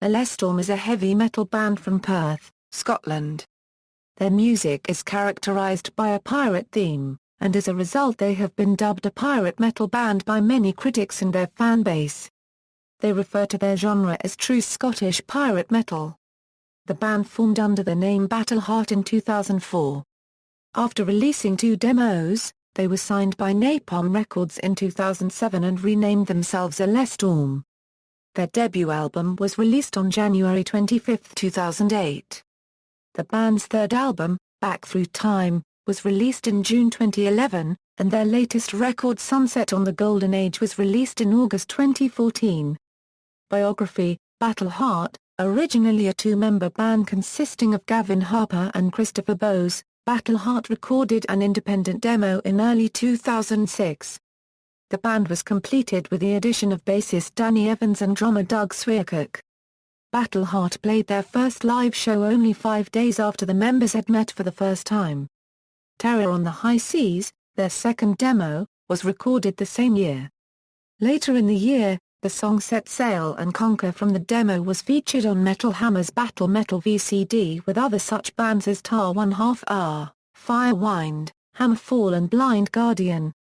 Alestorm is a heavy metal band from Perth, Scotland. Their music is characterized by a pirate theme, and as a result they have been dubbed a pirate metal band by many critics and their fan base. They refer to their genre as true Scottish pirate metal. The band formed under the name Battleheart in 2004. After releasing 2 demos, they were signed by Napalm Records in 2007 and renamed themselves Alestorm. Their debut album was released on January 25, 2008. The band's third album, Back Through Time, was released in June 2011, and their latest record Sunset on the Golden Age was released in August 2014. Biography: Battleheart, originally a 2-member band consisting of Gavin Harper and Christopher Bowes, Battleheart recorded an independent demo in early 2006. The band was completed with the addition of bassist Danny Evans and drummer Doug Swiacook. Battleheart played their first live show only 5 days after the members had met for the first time. Terror on the High Seas, their second demo, was recorded the same year. Later in the year, the song Set Sail and Conquer from the demo was featured on Metal Hammer's Battle Metal VCD with other such bands as Tar 1/2 Hour, Firewind, Hammerfall and Blind Guardian.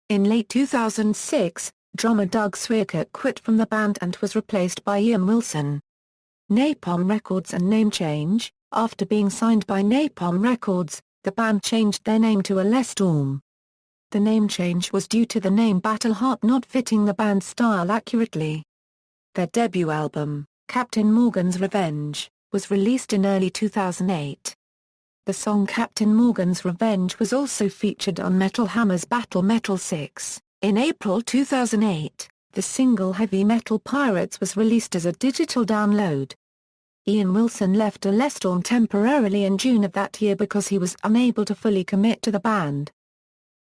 In late 2006, drummer Doug Swiacook quit from the band and was replaced by Ian Wilson. Napalm Records and name change: after being signed by Napalm Records, the band changed their name to Alestorm. The name change was due to the name Battleheart not fitting the band's style accurately. Their debut album, Captain Morgan's Revenge, was released in early 2008. The song Captain Morgan's Revenge was also featured on Metal Hammer's Battle Metal 6. In April 2008, the single Heavy Metal Pirates was released as a digital download. Ian Wilson left Alestorm temporarily in June of that year because he was unable to fully commit to the band.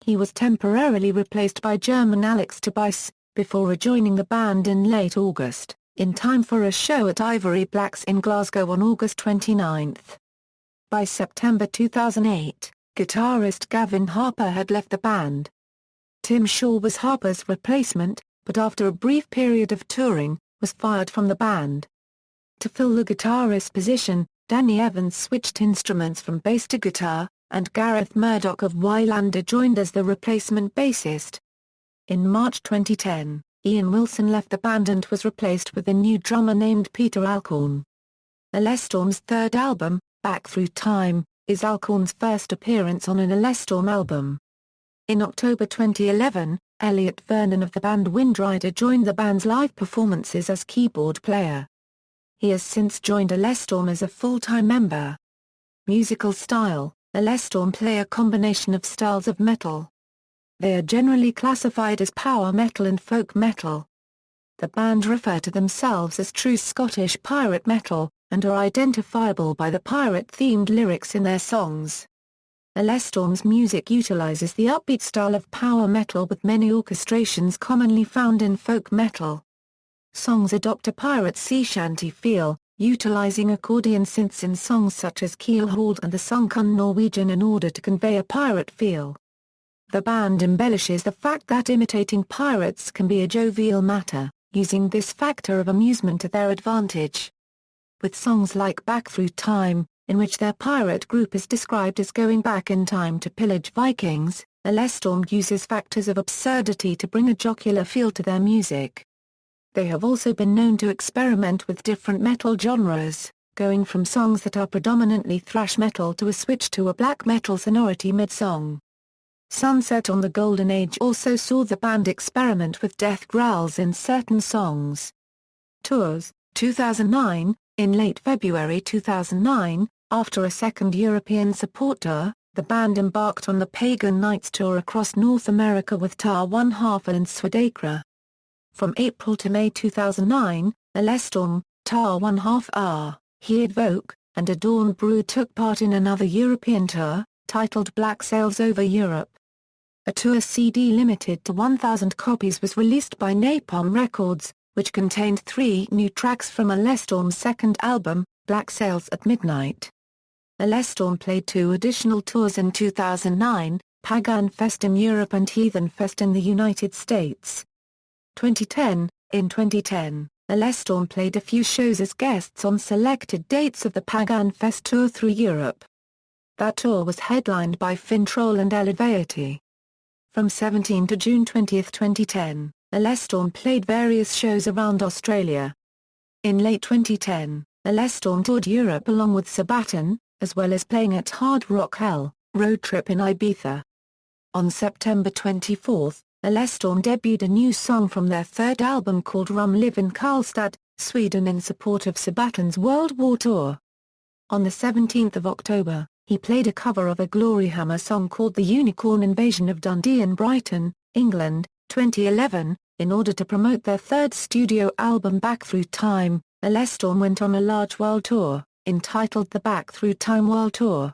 He was temporarily replaced by German Alex Tobias, before rejoining the band in late August, in time for a show at Ivory Blacks in Glasgow on August 29. By September 2008, guitarist Gavin Harper had left the band. Tim Shaw was Harper's replacement, but after a brief period of touring, was fired from the band. To fill the guitarist position, Danny Evans switched instruments from bass to guitar, and Gareth Murdoch of Wylander joined as the replacement bassist. In March 2010, Ian Wilson left the band and was replaced with a new drummer named Peter Alcorn. Alestorm's third album, Back Through Time, is Alcorn's first appearance on an Alestorm album. In October 2011, Elliot Vernon of the band Windrider joined the band's live performances as keyboard player. He has since joined Alestorm as a full-time member. Musical style: Alestorm play a combination of styles of metal. They are generally classified as power metal and folk metal. The band refer to themselves as true Scottish pirate metal, and are identifiable by the pirate-themed lyrics in their songs. Alestorm's music utilizes the upbeat style of power metal with many orchestrations commonly found in folk metal. Songs adopt a pirate sea shanty feel, utilizing accordion synths in songs such as Keelhauled and the Sunken Norwegian in order to convey a pirate feel. The band embellishes the fact that imitating pirates can be a jovial matter, using this factor of amusement to their advantage. With songs like Back Through Time, in which their pirate group is described as going back in time to pillage Vikings, Alestorm uses factors of absurdity to bring a jocular feel to their music. They have also been known to experiment with different metal genres, going from songs that are predominantly thrash metal to a switch to a black metal sonority mid-song. Sunset on the Golden Age also saw the band experiment with death growls in certain songs. Tours: 2009. In late February 2009, after a second European support tour, the band embarked on the Pagan Nights tour across North America with Tar 1/2 and Swedakra. From April to May 2009, Alestorm, Tar 1/2 Hour, Headvoke, and Adorn Brew took part in another European tour, titled Black Sails Over Europe. A tour CD limited to 1,000 copies was released by Napalm Records, which contained 3 new tracks from Alestorm's second album, Black Sails at Midnight. Alestorm played 2 additional tours in 2009, Pagan Fest in Europe and Heathen Fest in the United States. 2010. In 2010, Alestorm played a few shows as guests on selected dates of the Pagan Fest tour through Europe. That tour was headlined by Fintroll and Elevaity. From 17 to June 20, 2010, Alestorm played various shows around Australia. In late 2010, Alestorm toured Europe along with Sabaton, as well as playing at Hard Rock Hell Road Trip in Ibiza. On September 24, Alestorm debuted a new song from their third album called Rum Live in Karlstad, Sweden in support of Sabaton's World War Tour. On the 17th of October, he played a cover of a Gloryhammer song called The Unicorn Invasion of Dundee in Brighton, England, 2011. In order to promote their third studio album Back Through Time, Alestorm went on a large world tour, entitled the Back Through Time World Tour.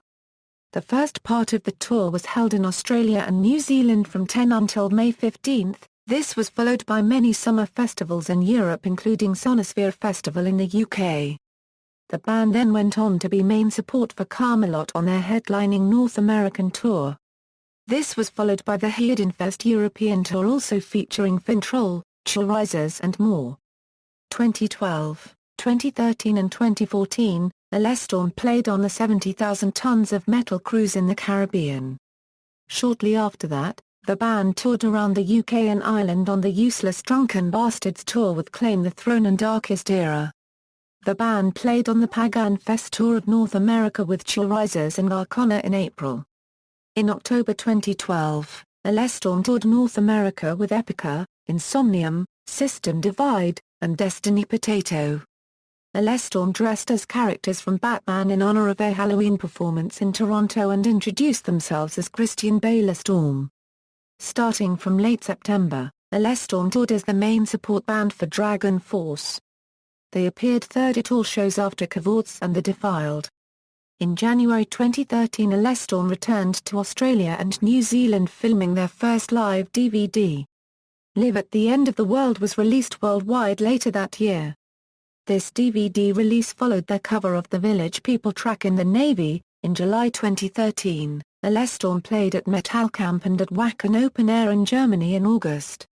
The first part of the tour was held in Australia and New Zealand from 10 until May 15. This was followed by many summer festivals in Europe including Sonosphere Festival in the UK. The band then went on to be main support for Kamelot on their headlining North American tour. This was followed by the Heidenfest European Tour also featuring Fintroll, Characterized and more. 2012, 2013 and 2014, Alestorm played on the 70,000 Tons of Metal cruise in the Caribbean. Shortly after that, the band toured around the UK and Ireland on the Useless Drunken Bastards tour with Claim the Throne and Darkest Era. The band played on the Pagan Fest tour of North America with Characterized and Arcana in April. In October 2012, Alestorm toured North America with Epica, Insomnium, System Divide, and Destiny Potato. Alestorm dressed as characters from Batman in honor of a Halloween performance in Toronto and introduced themselves as Christian Bale Storm. Starting from late September, Alestorm toured as the main support band for Dragon Force. They appeared third at all shows after Cavorts and The Defiled. In January 2013 Alestorm returned to Australia and New Zealand filming their first live DVD. Live at the End of the World was released worldwide later that year. This DVD release followed their cover of the Village People track in the Navy. In July 2013, Alestorm played at Metal Camp and at Wacken Open Air in Germany in August.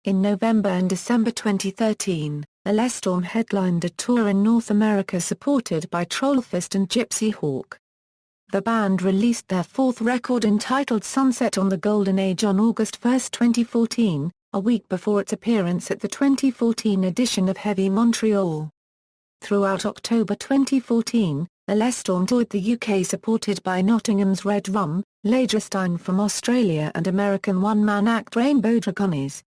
In November and December 2013, Alestorm headlined a tour in North America supported by Trollfist and Gypsy Hawk. The band released their fourth record entitled Sunset on the Golden Age on August 1, 2014, a week before its appearance at the 2014 edition of Heavy Montreal. Throughout October 2014, Alestorm toured the UK supported by Nottingham's Red Rum, Lagerstein from Australia and American one-man act Rainbow Dragones.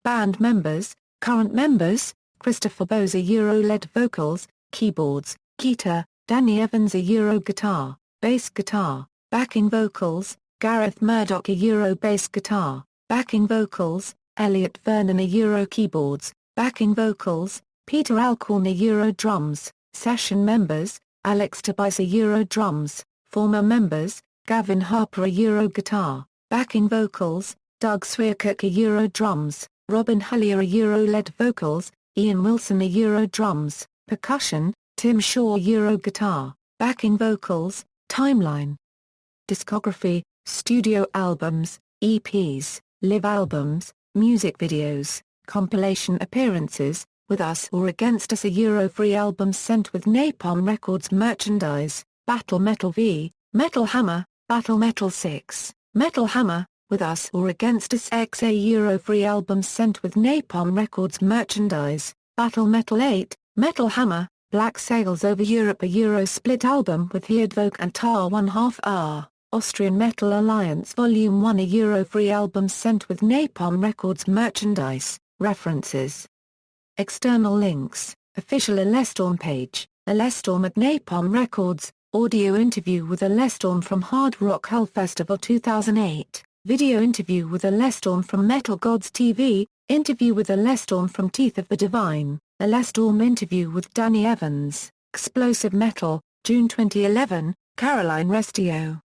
Band members, current members, Christopher Bowes Euro-led vocals, keyboards, guitar, Danny Evans Euro guitar, bass guitar, backing vocals, Gareth Murdoch Euro bass guitar, backing vocals, Elliot Vernon Euro keyboards, backing vocals, Peter Alcorn Euro drums, session members, Alex Tobias Euro drums, former members, Gavin Harper Euro guitar, backing vocals, Doug Swierkirk Euro drums, Robin Hullier Euro lead vocals, Ian Wilson Euro drums, percussion, Tim Shaw Euro guitar, backing vocals, timeline. Discography, studio albums, EPs, live albums, music videos, compilation appearances, With Us or Against Us Euro free albums sent with Napalm Records merchandise, Battle Metal V, Metal Hammer, Battle Metal 6, Metal Hammer, With Us or Against Us XA Euro free albums sent with Napalm Records merchandise, Battle Metal 8, Metal Hammer, Black Sails Over Europe a Euro split album with Heardvoke and Tar 1/2 R, Austrian Metal Alliance Volume 1 a Euro free albums sent with Napalm Records merchandise, references. External links, official Alestorm page, Alestorm at Napalm Records, audio interview with Alestorm from Hard Rock Hell Festival 2008. Video interview with Alestorm from Metal Gods TV, interview with Alestorm from Teeth of the Divine, Alestorm interview with Danny Evans, Explosive Metal, June 2011, Caroline Restio.